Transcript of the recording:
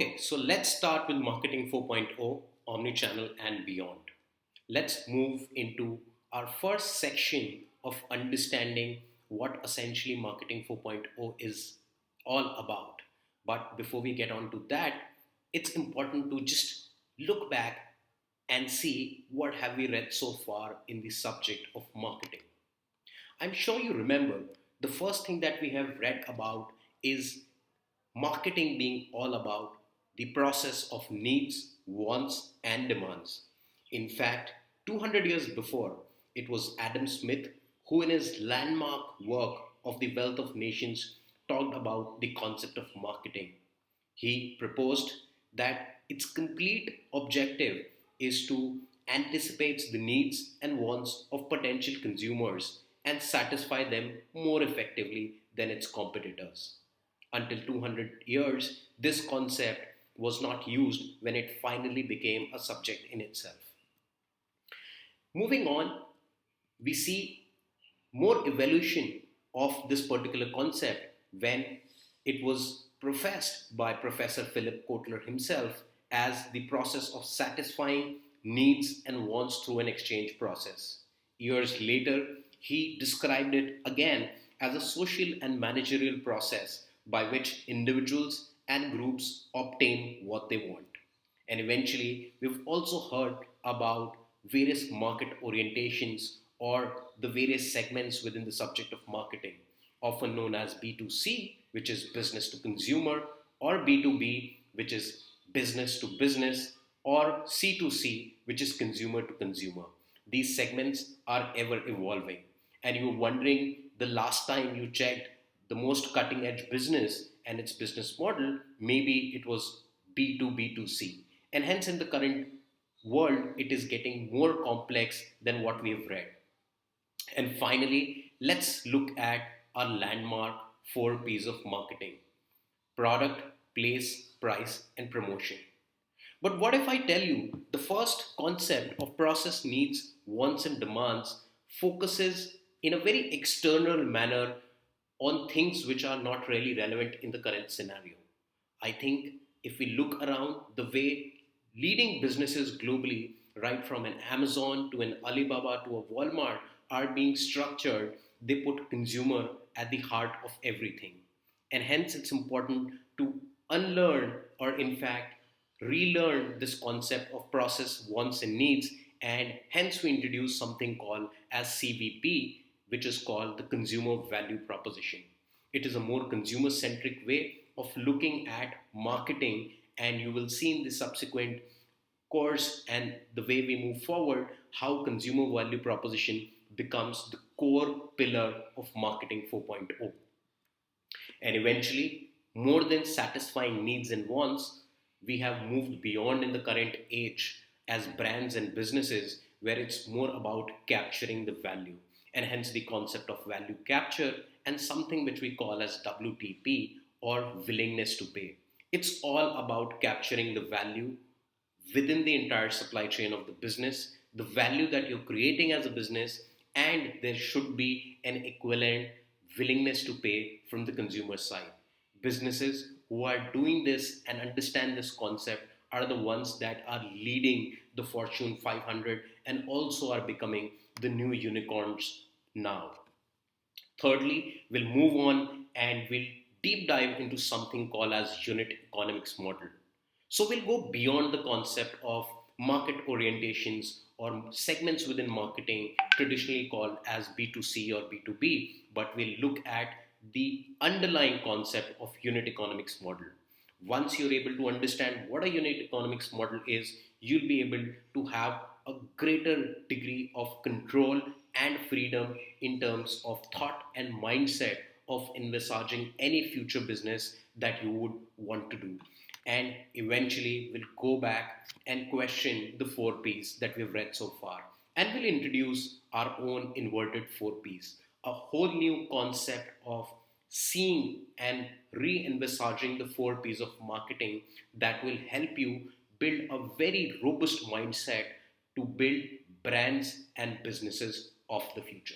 Okay, so let's start with Marketing 4.0, Omnichannel and beyond. Let's move into our first section of understanding what essentially Marketing 4.0 is all about. But before we get on to that, it's important to just look back and see what have we read so far in the subject of marketing. I'm sure you remember the first thing that we have read about is marketing being all about the process of needs, wants, and demands. In fact, 200 years before, it was Adam Smith who, in his landmark work of The Wealth of Nations, talked about the concept of marketing. He proposed that its complete objective is to anticipate the needs and wants of potential consumers and satisfy them more effectively than its competitors. Until 200 years, this concept was not used when it finally became a subject in itself. Moving on, we see more evolution of this particular concept when it was professed by Professor Philip Kotler himself as the process of satisfying needs and wants through an exchange process. Years later, he described it again as a social and managerial process by which individuals and groups obtain what they want. And eventually, we've also heard about various market orientations or the various segments within the subject of marketing, often known as B2C, which is business to consumer, or B2B, which is business to business, or C2C, which is consumer to consumer. These segments are ever evolving. And you're wondering the last time you checked the most cutting edge business and its business model, maybe it was B2B2C. And hence, in the current world, it is getting more complex than what we have read. And finally, let's look at our landmark four P's of marketing: product, place, price, and promotion. But what if I tell you the first concept of process needs, wants, and demands focuses in a very external manner on things which are not really relevant in the current scenario? I think if we look around the way leading businesses globally, right from an Amazon to an Alibaba to a Walmart, are being structured, they put consumer at the heart of everything. And hence, it's important to unlearn or, in fact, relearn this concept of process, wants, and needs. And hence, we introduce something called as CVP, which is called the consumer value proposition. It is a more consumer centric way of looking at marketing, and you will see in the subsequent course and the way we move forward how consumer value proposition becomes the core pillar of marketing 4.0. And eventually, more than satisfying needs and wants, we have moved beyond in the current age as brands and businesses where it's more about capturing the value, and hence the concept of value capture and something which we call as WTP or willingness to pay. It's all about capturing the value within the entire supply chain of the business, the value that you're creating as a business, and there should be an equivalent willingness to pay from the consumer side. Businesses who are doing this and understand this concept are the ones that are leading the Fortune 500 and also are becoming the new unicorns now. Thirdly, we'll move on and we'll deep dive into something called as unit economics model. So we'll go beyond the concept of market orientations or segments within marketing traditionally called as B2C or B2B, but we'll look at the underlying concept of unit economics model. Once you're able to understand what a unit economics model is, you'll be able to have a greater degree of control and freedom in terms of thought and mindset of envisaging any future business that you would want to do. And eventually, we'll go back and question the four P's that we've read so far. And we'll introduce our own inverted four P's, a whole new concept of seeing and re envisaging the four P's of marketing that will help you build a very robust mindset to build brands and businesses of the future.